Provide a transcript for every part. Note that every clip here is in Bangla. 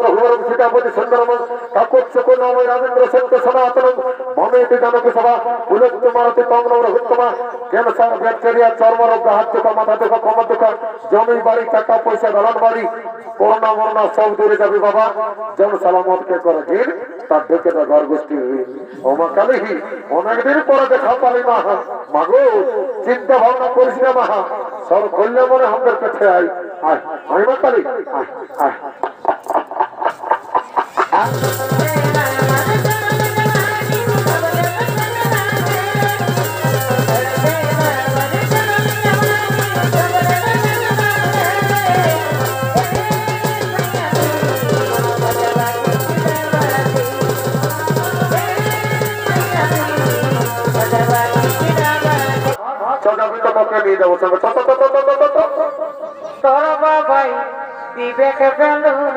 सीतापति सुंदरम काकुत्सुकुनामय राजेंद्र सत्य सनातनम ममेति जानकी सभा पुलस्त मारुति तमनो रघुत्तमा कैंसर बैक्टेरिया चर्म रोग हाथ दुखा माथा दुखा कमर दुखा जमी बाड़ी टाका पैसा दलान बाड़ी कोरोना मोरोना सब दूरे जाबे बाबा जन सलामत के कर गिर तार देखे तो घर गोष्ठी हुई ओमा काली ही अनेक दिन पर देखा पाली मा मागो चिंता भावना करिस ना मा सब कल्ले मने हमদের কাছে আই আয় আই মা কালী আয় আয় विवेक बेलूर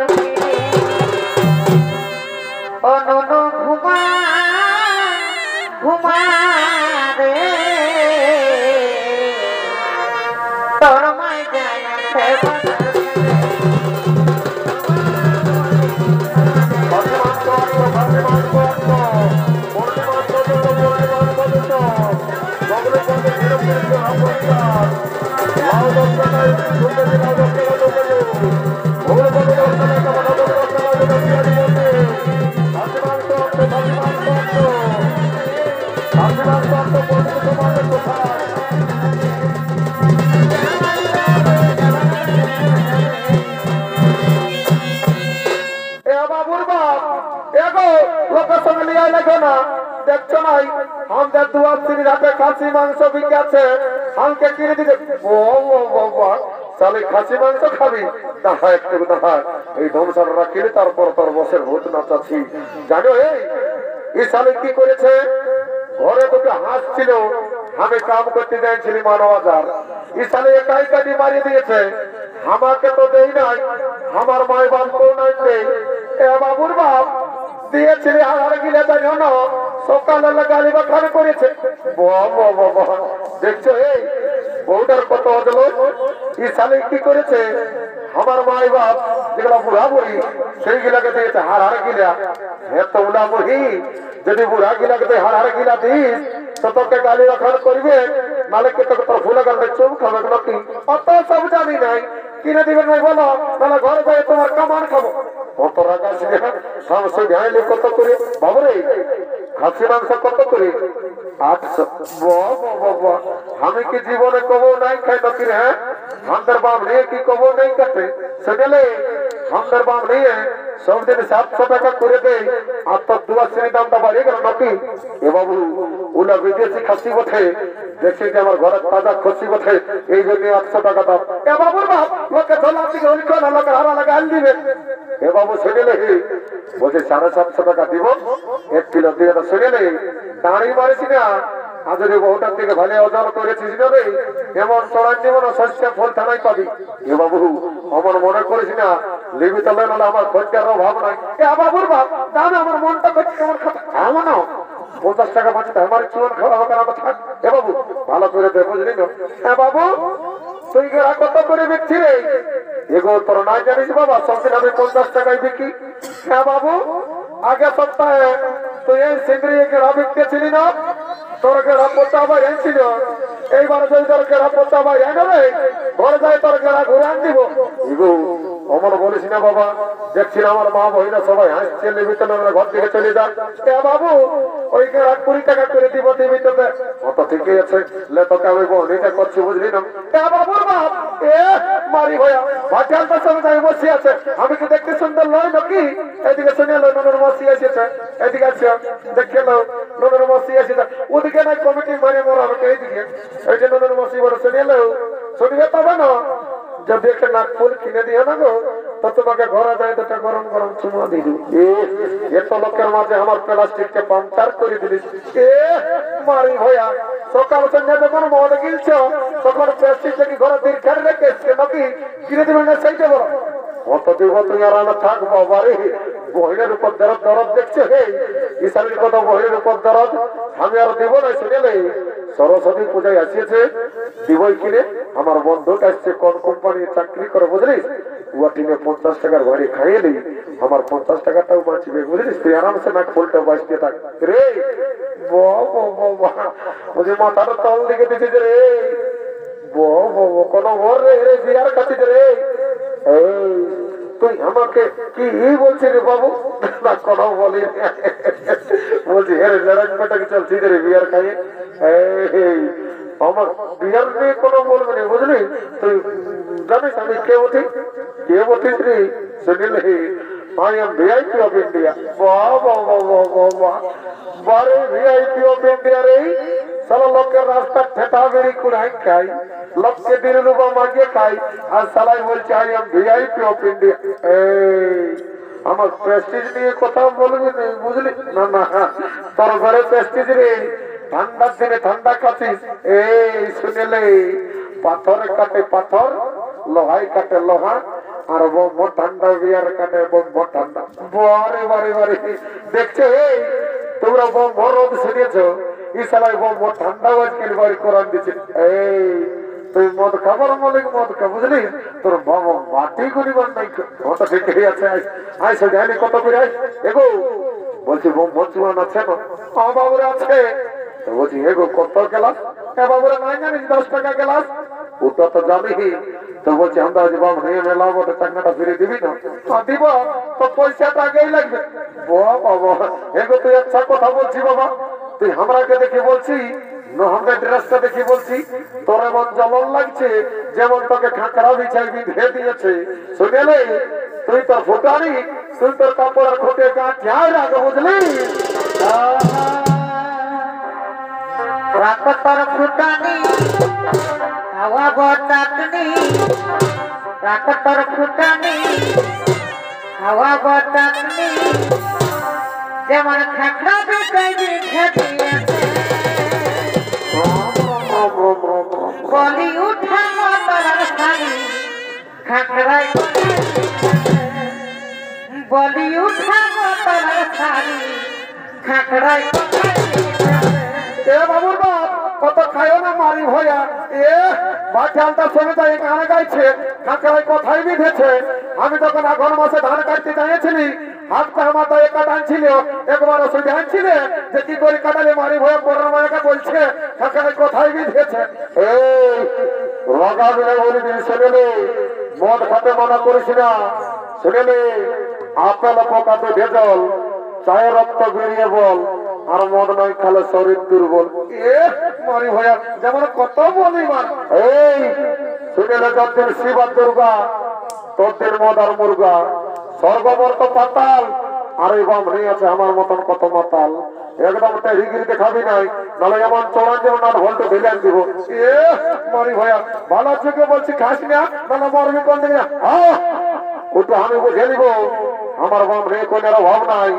अनुनु घुमा घुमा रे तोर माय जाया দেখছো নাই আমাদের দুয়ার রাতে খাসি মাংস বিকাছে আমাকে কিনে দিতে বাবা তাহলে খাসি মাংস খাবি তাহা একটু তাহা এই ধ্বংসাররা কিনে তারপর তোর বসের ভূত নাচাচ্ছি জানো এই সালে কি করেছে ঘরে দুটো হাঁস ছিল আমি কাম করতে যাইছিলি মানবাজার এই সালে একাই কাটি মারিয়ে দিয়েছে আমাকে তো দেই নাই আমার মায় বাপকেও নাই দেই এ বাবুর বাপ দিয়েছিলি আর গিলে জানো না সকালে গালি বাখানে করেছে দেখছো এই বউটার কত অজল এই সালে কি করেছে আমার মাই বাপ যেগুলা বুড়া বুড়ি সেইগুলাকে দিয়েছে হার হার গিলা এত উলা মুহি যদি বুড়া গিলাকে তুই হার হার গিলা দিস তো তোকে গালি বাখান করবে নালে কে তোকে তোর ফুলে গালে চুম খাবে নাকি অত সব জানি নাই কিনে দিবেন নাই বলো নাহলে ঘরে যাই তোমার কামান খাবো কত রাখা সমস্যা ধ্যান কত করে বাবরে খাসি মাংস কত করে 800 আমি কি জীবনে কবো নাই খাই নাকি রে আমাদের বাপ নিয়ে কি কবো নাই কাটে শুনলে আমাদের বাপ নিয়ে সব দিন 700 টাকা করে দেয় আর তো দুয়া শ্রেণী দামটা বাড়িয়ে গেল নাকি এ বাবু ওলা বিদেশি খাসি বটে দেখছি যে আমার ঘরের তাজা খাসি বটে এই জন্য 800 টাকা দাম এ বাবুর বাপ লোকে ধলা থেকে উল্টো না লোকে হারা লাগা আন দিবে এ বাবু শুনলে বলছে 750 টাকা দিব 1 কিলো দিয়ে তো শুনলে দাঁড়ি মারিছি না আজ যদি বহুটার থেকে ভালো ওজন করেছিস না রে এমন চড়াই দিব না শস্যে ফল থানায় পাবি এ বাবু আমার মনে করিস না লিবি তলে নাহলে আমার খরচার অভাব নাই এ বাবুর বাপ দাম আমার মনটা করছে কেমন খাতা এমন 50 টাকা বাঁচতে আমার জীবন খাওয়া হবে না থাক এ বাবু ভালো করে দে বুঝলি না হ্যাঁ বাবু তুই কত করে বিকছি রে এগো তোর না জানিস বাবা সবদিন আমি 50 টাকায় বিকি হ্যাঁ বাবু আগে সপ্তাহে তুই এই সিন্দ্রিয়ে গেড়া বিকতেছিলি না তোর গেড়া পোতা ভাই এনেছিল এইবারে যদি তোর গেড়া পোতা ভাই এনে রে ঘরে যাই তোর গেড়া ঘুরে আন দিব এগো অমন বলিস না বাবা দেখছি আমার মা বহিনা সবাই হাসছে নিবি তো ঘর থেকে চলে যা এ বাবু ওই গেড়া 20 টাকা করে দিব দিবি তো কত ঠিকই আছে লে তোকে আমি বহিনা করছি বুঝলি না এ বাবুর বাপ এ মারি ভয়া ভাটাল তো সঙ্গে বসে আছে আমি কি দেখতে সুন্দর নয় নাকি এদিকে শুনে লো ননর বসে এসেছে এদিকে আছে দেখে লো ননর বসে এসেছে ওদিকে নাই কমিটি মানে মোরা আমাকে এইদিকে এই যে ননর বসে বড় শুনে লো শুনবে তবে না যদি একটা নাকফুল কিনে দিও না গো তো তোমাকে ঘরে যায় দুটা গরম গরম চুমা দিবি এত লোকের মাঝে আমার প্লাস্টিককে পাঞ্চার করে দিবি এ মারি ভয়া সকাল সন্ধ্যা যখন মদ গিলছ তখন প্লাস্টিককে ঘরে দিন খেয়ে রেখে নাকি কিনে দিবেন না সেইটা বলো কত দিব তুমি আর না থাক বাবারে বহিনের উপর দরদ দরদ দেখছে হে ইসালির কত বহিনের উপর দরদ আমি আর দিব না শুনেলে সরস্বতী পূজায় আসিয়েছে দিবই কিনে আমার বন্ধুটা আসছে কোন কোম্পানি চাকরি করে বুঝলিস ওয়াটিনে 50 টাকার বাড়ি খাইয়ে দিই আমার 50 টাকাটাও বাঁচবে বুঝলিস তুই আরামসে না ফুলটা বাঁচতে থাক রে বুঝি মাথাটা তল দিকে দিতে রে কোনো ওর রে রে বিয়ার কাছে রে এই তুই আমাকে কি বলছিস রে বাবু না কোনো বলি বলছি হ্যাঁ লড়াই পেটাকে চলছি রে বিয়ার খাইয়ে এই আমার বিয়ার নিয়ে কোনো বলবে না বুঝলি তুই জানিস আমি কে উঠিস রে শুনিলে I am VIP of India. बारे VIP of India रे साला लोग के रास्ता ठेठा बेरी कुड़ाई खाई लोग के दिन रुपा मांगे खाई आज साला बोल चाहे हम VIP of India আমার প্রেস্টিজ নিয়ে কথা বলবি না বুঝলি না না তোর ঘরে প্রেস্টিজ রে ঠান্ডার দিনে ঠান্ডা খাচ্ছিস এই শুনেলে পাথরে কাটে পাথর লোহাই কাটে লোহা আর বম ঠান্ডা বিয়ার কাটে বম ঠান্ডা বারে বারে বারে দেখছো এই তোমরা বম রোদ শুনেছো এই সালাই বম ঠান্ডা আজকাল বাড়ি কোরআন দিচ্ছে এই তুই মদ খাবার মালিক মদ খা বুঝলি তোর বাবা মাটি করিবার নাই কত ঠিক আছে আই সে জানি কত করে এগো বলছি বম চুয়ান আছে না বাবুরা আছে তো বলছি এগো কত গেলাস বাবুরা নাই জানিস 10 টাকা গেলাস ওটা তো জানি তো বলছি আমরা বাবু নিয়ে মেলাবো তো টাকাটা ফিরে দিবি না দিব তো পয়সাটা আগেই লাগবে বাবা এগো তুই আচ্ছা কথা বলছি বাবা তুই আমরাকে দেখে বলছি আমাদের ড্রেসটা দেখে বলছি তোর এমন জ্বলন লাগছে যেমন তোকে খাঁকড়া বিছাই বিধে দিয়েছে শুনেলে তুই তোর ফুটানি তুই তোর কাপড়ের খোটে গাঁঠিয়ায় রাখো বুঝলি রাখো তোর ফুটানি হাওয়া বতাকনি রাখো তোর ফুটানি হাওয়া বতাকনি যেমন খাঁকড়া বিছাই বিধে দিয়েছে বলি উঠানো তোর শাড়ি খাঁকড়ায় বলি উঠানো তোর শাড়ি খাঁকড়ায় এ বাবুর বাপ কত খায়ও না মারি ভয়া এ বাচ্চালটা শুনে তাই গানে গাইছে কাঁকড়ায় কথাই বিধেছে আমি তখন আঘন মাসে ধান কাটতে চাইছিলি হাতটা আমার তো একা টানছিল একবার ওষুধ আনছিলে যে কি করে কাটালে মারি ভয়া পরের মায়াকে বলছে কাঁকড়ায় কথাই বিধেছে এই রগা বিলে বলি দিন শুনেলে মদ খাতে মানা করিস না শুনেলে আপেল পোকাতে ভেজল চায়ে রক্ত বেরিয়ে বল আর মদ নাই খালে শরীর দুর্বল এ মারি ভয়া যেমন কত বলি মার এই শুনেলে যতদিন শিব আর দুর্গা তোদের মদ আর মুর্গা স্বর্গবর্ত পাতাল আর এই বাম নেই আছে আমার মতন কত মাতাল একদম হিগিরি দেখাবি নাই নাহলে এমন চড়ান যেমন না ভোল্টে ঢেলে দিব এ মারি ভয়া ভালো চোখে বলছি খাস না নাহলে মরবি কোন দিকে ওটা আমি বুঝে নিব আমার বাম নেই কোনের অভাব নাই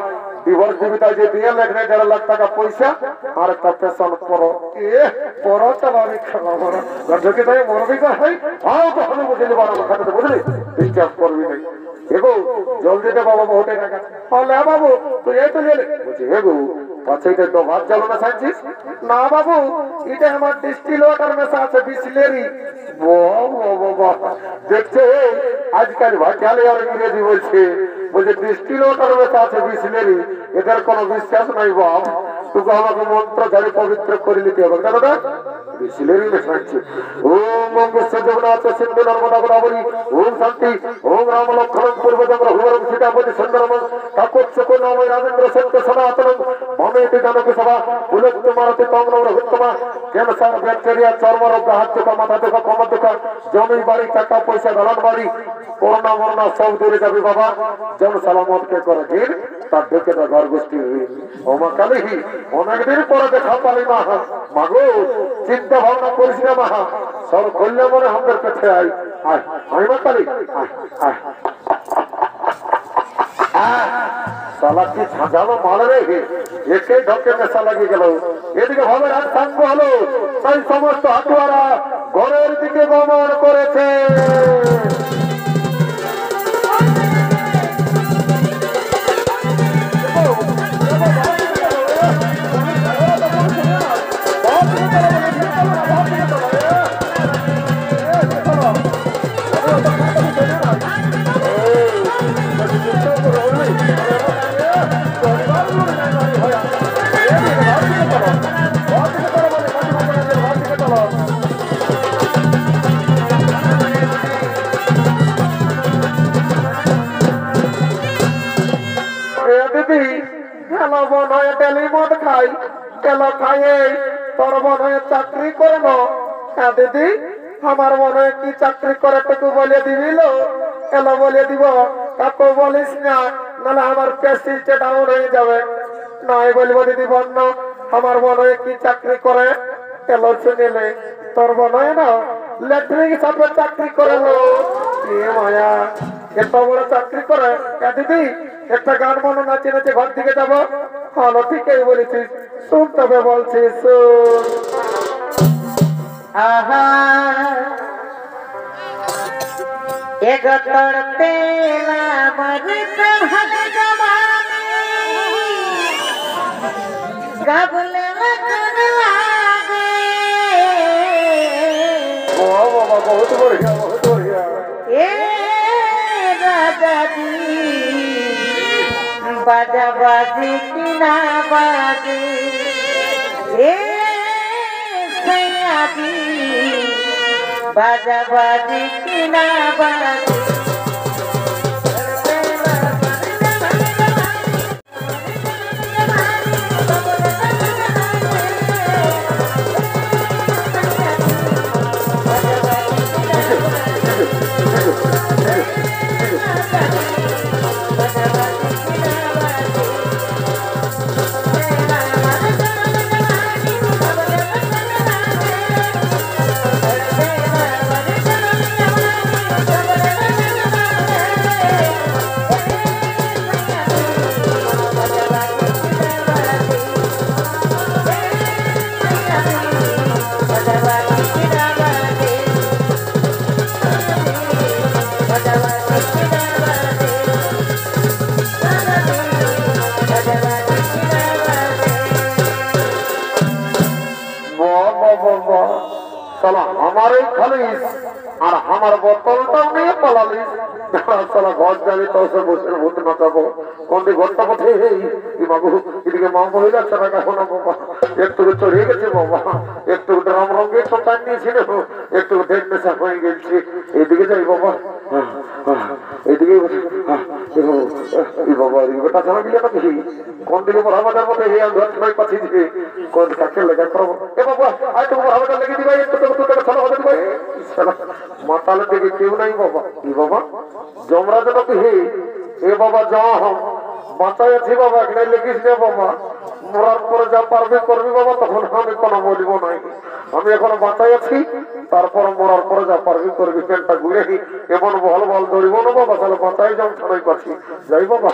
ডিভোর্স জীবিতা যে দিয়ে লেখনে 1.5 লাখ টাকা পয়সা আর একটা পেশন করো এ পরো চালাবি খেলা ভরা গর্ধকে তাই মরবি তো হয় তো আমি বুঝে নিব আমার খাতে বুঝলি ডিস্টার্ব করবি নাই এগো জলদি দে বাবা বহুতে টাকা হলে বাবু তুই এই তো নিলে বুঝি এগো পাছাইতে তো ভাত জ্বালো না সাইছিস না বাবু এটা আমার ডিস্টিল ওয়াটার মেশা আছে বিসলেরি দেখছে আজকাল ভাত জ্বালে আর ইংরেজি বলছে বলছে ডিস্টিল ওয়াটার মেশা আছে বিসলেরি এদের কোনো বিশ্বাস নাই বাপ তোকে আমাকে মন্ত্র ধারে পবিত্র করে নিতে হবে দাদা বিসলেরি মেশাচ্ছে ওম মঙ্গল জগন্নাথ সিন্ধু নর্মদা গোদাবরী ওম শান্তি ওম রাম লক্ষ্মণ পূর্বজন্ম হুবরম সীতাপতি সুন্দরম কাকুচ্ছকো নাম রাজেন্দ্র সত্য সনাতনম মমেতি জানকী সভা পুলত্ত মারতি তংনম রঘুত্তমা ক্যান্সার ব্যাকটেরিয়া চর্মরোগ হাত দুঃখ মাথা দুঃখ কমর দুঃখ জমি বাড়ি টাকা পয়সা দলান বাড়ি করোনা মরনা সব দূরে যাবে বাবা জন সালামত কে করে দিন তার ঢুকে তো ঘর গোষ্ঠী ওমা কালী অনেকদিন পরে দেখা পালি মা মাগো চিন্তা ভাবনা করিস না মা সব করলে মনে আমাদের পেটে আয় আয় আয় মা কালী আয় আয় সালা কি ঝাঁঝালো মাল রে একেই ঢকে মেশা লাগিয়ে গেল এদিকে ভাবে রাত সাঙ্গ হলো তাই সমস্ত হাতুয়ারা ঘরের দিকে গমন করেছে এলো মন হয়ে ডেলি মদ খাই এলো খাইয়ে তোর মন হয়ে চাকরি করে না হ্যাঁ দিদি আমার মনে হয় কি চাকরি করে টুকু বলে দিবিল এলো বলে দিব কাকু বলিস না নাহলে আমার প্রেস্টিজটা ডাউন হয়ে যাবে নাই বলবো দিদি বন্য আমার মনে হয় কি চাকরি করে এলো শুনিলে তোর মনে হয় না ল্যাট্রিন হিসাবে চাকরি করে লো এ মায়া এত বড় চাকরি করে দিদি একটা গান মনে নাচে নাচে ঘর দিকে যাবো হলো ঠিকই বলেছিস শুন তবে বলছিস শুন आहा एक तड़पे ना मर हल जवानी कबल लगन लागे वाह वाह बहुत बढ़िया बहुत बढ़िया ए राजा जी बाजा बाजी की ना बाजी ए बाजा बाजी की ना बाजी साला हमारे खालिस और हमार बोतलটা নিয়ে পালালিস साला ঘর যাবে তো সে বসে ভূত নাচাবো কোন দিকে ঘরটা পথে এই বাবু এদিকে মা মহিলা ছাড়া কখনো বাবা একটু চড়ে গেছে বাবা একটু ড্রাম রঙে তো টান নিয়েছিল একটু দেখতে সা হয়ে গেছে এদিকে যাই বাবা এদিকে এই বাবা এই বেটা জানা গেলে তো কি কোন দিকে বরাবর মধ্যে এই ঘর ছয় পাচ্ছি দিকে কোন কাকে লাগা করব এ বাবা আই তো বরাবর লেগে দিবা একটু তো তোকে ভালো হবে দিবা মাতালে দিকে কেউ নাই বাবা এই বাবা যমরাজ লোক হে এ বাবা যা হম বাঁচাই আছি বাবা এখানে লেগিস না বাবা মরার পরে যা পারবে করবি বাবা তখন আমি কোনো বলবো নাই আমি এখন বাঁচাই আছি তারপর মরার পরে যা পারবি করবি পেনটা ঘুরে এমন বল বল ধরিব না বাবা তাহলে বাঁচাই যাও ছাড়াই পাচ্ছি যাই বাবা